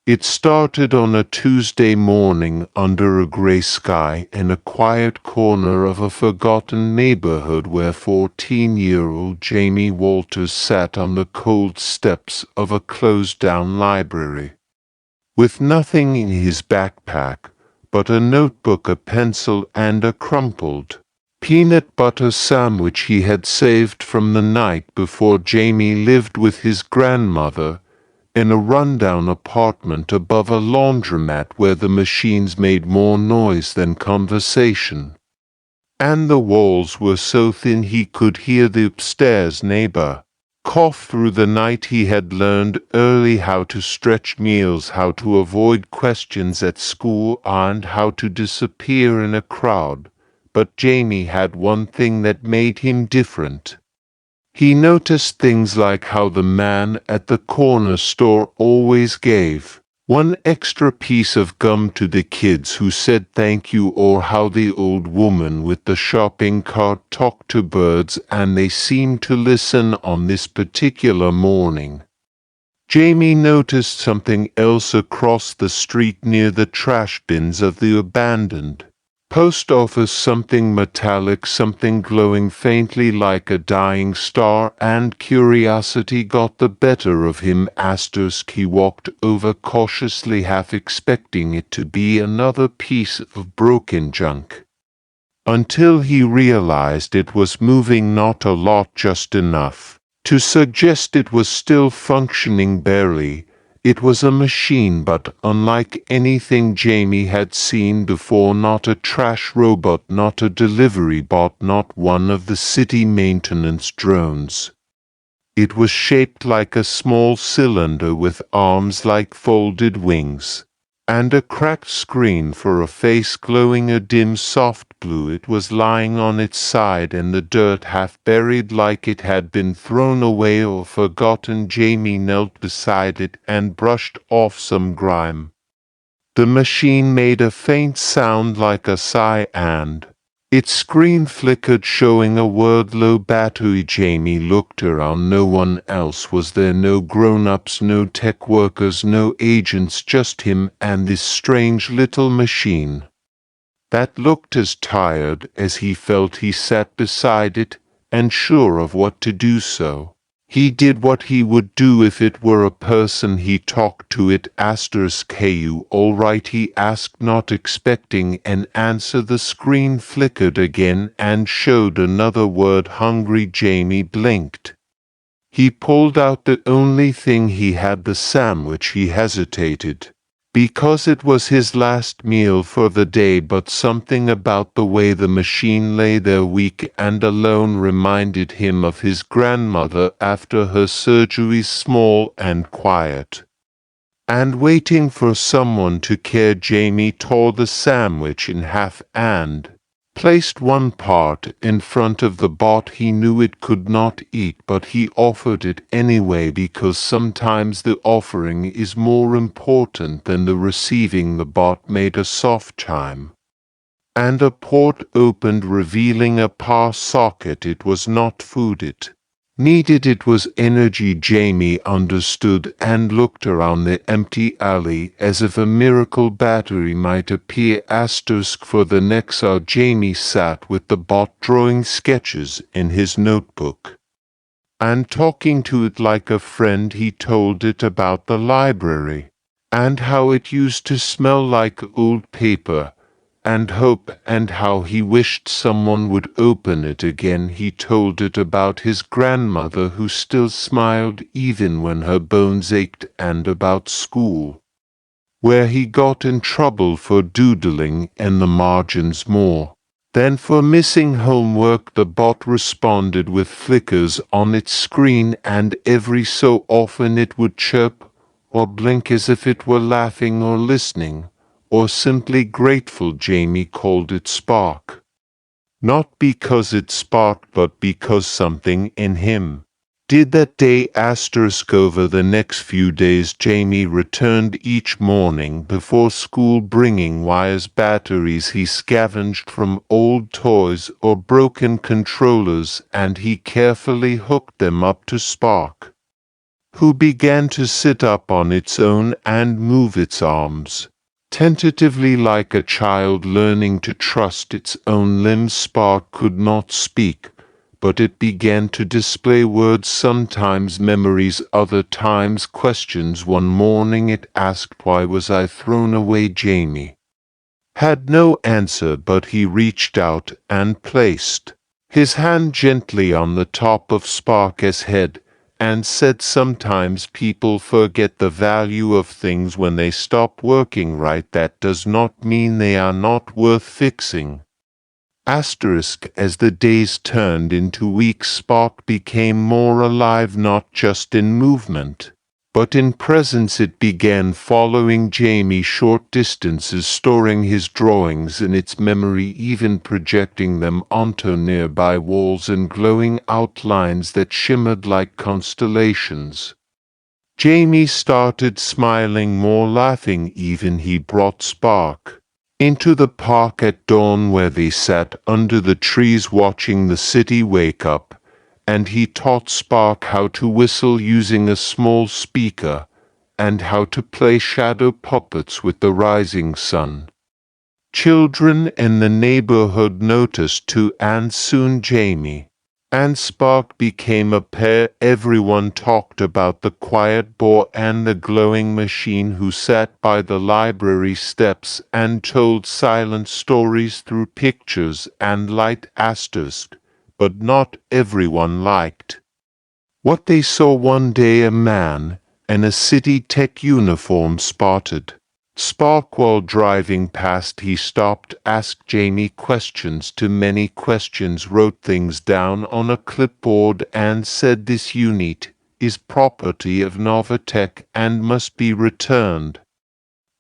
It started on a Tuesday morning under a gray sky in a quiet corner of a forgotten neighborhood where 14-year-old Jamie Walters sat on the cold steps of a closed-down library. With nothing in his backpack but a notebook, a pencil, and a crumpled peanut butter sandwich he had saved from the night before Jamie lived with his grandmother in a rundown apartment above a laundromat where the machines made more noise than conversation. And the walls were so thin he could hear the upstairs neighbor cough through the night. He had learned early how to stretch meals, how to avoid questions at school, and how to disappear in a crowd. But Jamie had one thing that made him different. He noticed things like how the man at the corner store always gave one extra piece of gum to the kids who said thank you, or how the old woman with the shopping cart talked to birds and they seemed to listen. On this particular morning, Jamie noticed something else across the street near the trash bins of the abandoned post office, something metallic, something glowing faintly like a dying star, and curiosity got the better of him. He walked over cautiously, half expecting it to be another piece of broken junk, until he realized it was moving, not a lot, just enough to suggest it was still functioning barely. It was a machine, but unlike anything Jamie had seen before. Not a trash robot, not a delivery bot, not one of the city maintenance drones. It was shaped like a small cylinder with arms like folded wings, and a cracked screen for a face glowing a dim soft blue. It was lying on its side in the dirt, half buried, like it had been thrown away or forgotten. Jamie knelt beside it and brushed off some grime. The machine made a faint sound like a sigh, and its screen flickered, showing a word: low battery. Jamie looked around. No one else was there. No grown-ups, no tech workers, no agents, just him and this strange little machine that looked as tired as he felt. He sat beside it, and sure of what to do, so he did what he would do if it were a person. He talked to it. "Hey, you all right?" he asked, not expecting an answer. The screen flickered again and showed another word: hungry. Jamie blinked. He pulled out the only thing he had, the sandwich. He hesitated, because it was his last meal for the day, but something about the way the machine lay there, weak and alone, reminded him of his grandmother after her surgery, small and quiet, and waiting for someone to care. Jamie tore the sandwich in half and placed one part in front of the bot. He knew it could not eat, but he offered it anyway, because sometimes the offering is more important than the receiving. The bot made a soft chime, and a port opened, revealing a power socket. It was not food it needed, it was energy. Jamie understood and looked around the empty alley as if a miracle battery might appear. For the next hour Jamie sat with the bot, drawing sketches in his notebook and talking to it like a friend. He told it about the library and how it used to smell like old paper and hope, and how he wished someone would open it again. He told it about his grandmother who still smiled even when her bones ached, and about school, where he got in trouble for doodling in the margins more than for missing homework. The bot responded with flickers on its screen, and every so often it would chirp or blink as if it were laughing or listening, or simply grateful. Jamie called it Spark, not because it sparked, but because something in him did that day. Over the next few days Jamie returned each morning before school, bringing wires, batteries he scavenged from old toys or broken controllers, and he carefully hooked them up to Spark, who began to sit up on its own and move its arms. Tentatively, like a child learning to trust its own limbs. Spark could not speak, but it began to display words, sometimes memories, other times questions. One morning it asked, "Why was I thrown away?" Jamie had no answer, but he reached out and placed his hand gently on the top of Spark's head and said, "Sometimes people forget the value of things when they stop working right. That does not mean they are not worth fixing." As the days turned into weeks, Spark became more alive, not just in movement, but in presence. It began following Jamie short distances, storing his drawings in its memory, even projecting them onto nearby walls in glowing outlines that shimmered like constellations. Jamie started smiling more, laughing even. He brought Spark into the park at dawn, where they sat under the trees watching the city wake up, and he taught Spark how to whistle using a small speaker, and how to play shadow puppets with the rising sun. Children in the neighborhood noticed too, and soon Jamie and Spark became a pair. Everyone talked about the quiet boy and the glowing machine who sat by the library steps and told silent stories through pictures and light. But not everyone liked what they saw. One day a man in a city tech uniform spotted Spark while driving past. He stopped, asked Jamie questions, too many questions, wrote things down on a clipboard and said, "This unit is property of Novatech and must be returned."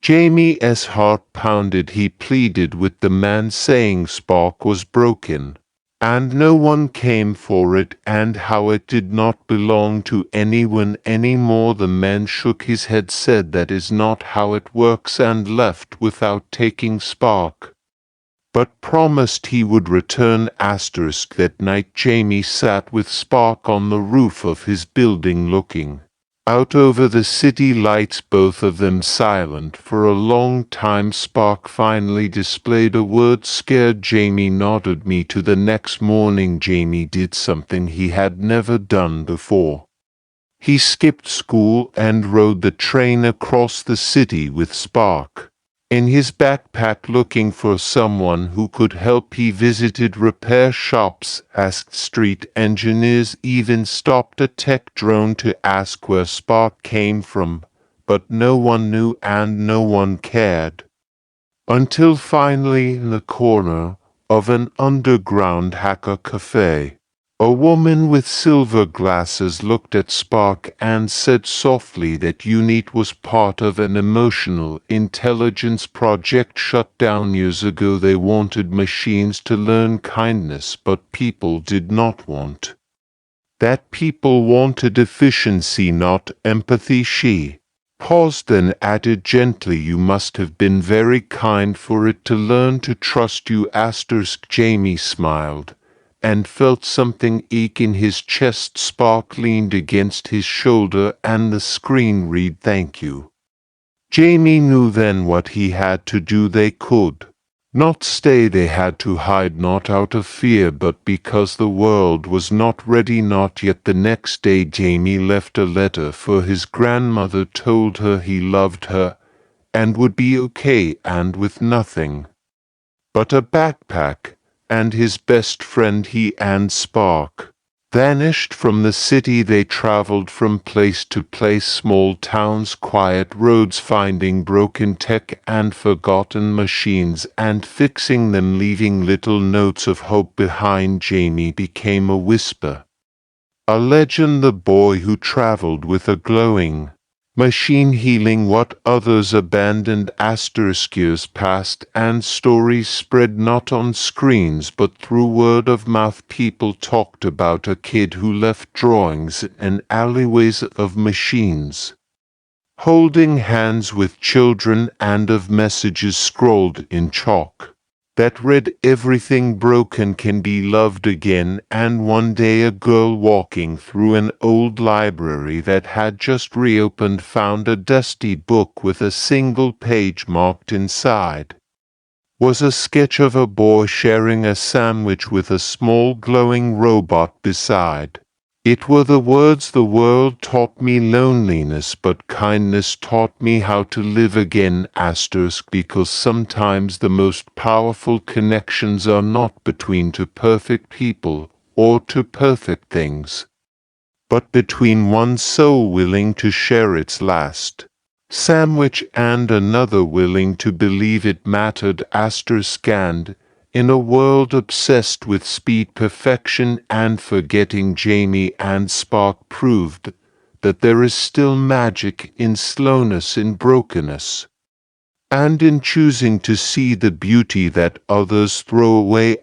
Jamie's heart pounded. He pleaded with the man, saying Spark was broken and no one came for it, and how it did not belong to anyone anymore. The man shook his head, said, "That is not how it works," and left without taking Spark, but promised he would return. That night Jamie sat with Spark on the roof of his building, looking out over the city lights, both of them silent for a long time. Spark finally displayed a word, scared. Jamie nodded. Me to the next morning, Jamie did something he had never done before. He skipped school and rode the train across the city with Spark in his backpack, looking for someone who could help. He visited repair shops, asked street engineers, even stopped a tech drone to ask where Spark came from, but no one knew and no one cared. Until finally, in the corner of an underground hacker cafe, a woman with silver glasses looked at Spark and said softly that unit was part of an emotional intelligence project shut down years ago. They wanted machines to learn kindness, but people did not want that. People wanted efficiency, not empathy. She paused, then added gently, "You must have been very kind for it to learn to trust you." Jamie smiled and felt something ache in his chest. Spark leaned against his shoulder and the screen read, "Thank you." Jamie knew then what he had to do. They could not stay. They had to hide, not out of fear, but because the world was not ready. Not yet. The next day Jamie left a letter for his grandmother, told her he loved her and would be okay, and with nothing but a backpack and his best friend, he and Spark vanished from the city. They traveled from place to place, small towns, quiet roads, finding broken tech and forgotten machines and fixing them, leaving little notes of hope behind. Jamie became a whisper, a legend, the boy who traveled with a glowing machine, healing what others abandoned. Years passed and stories spread, not on screens but through word of mouth. People talked about a kid who left drawings in alleyways of machines, holding hands with children, and of messages scrawled in chalk that read everything broken can be loved again, and one day a girl walking through an old library that had just reopened found a dusty book with a single page marked inside. Was a sketch of a boy sharing a sandwich with a small glowing robot beside. It were the words, "The world taught me loneliness, but kindness taught me how to live again," because sometimes the most powerful connections are not between two perfect people, or two perfect things, but between one soul willing to share its last sandwich and another willing to believe it mattered. Scanned. In a world obsessed with speed, perfection, and forgetting, Jamie and Spark proved that there is still magic in slowness, in brokenness, and in choosing to see the beauty that others throw away.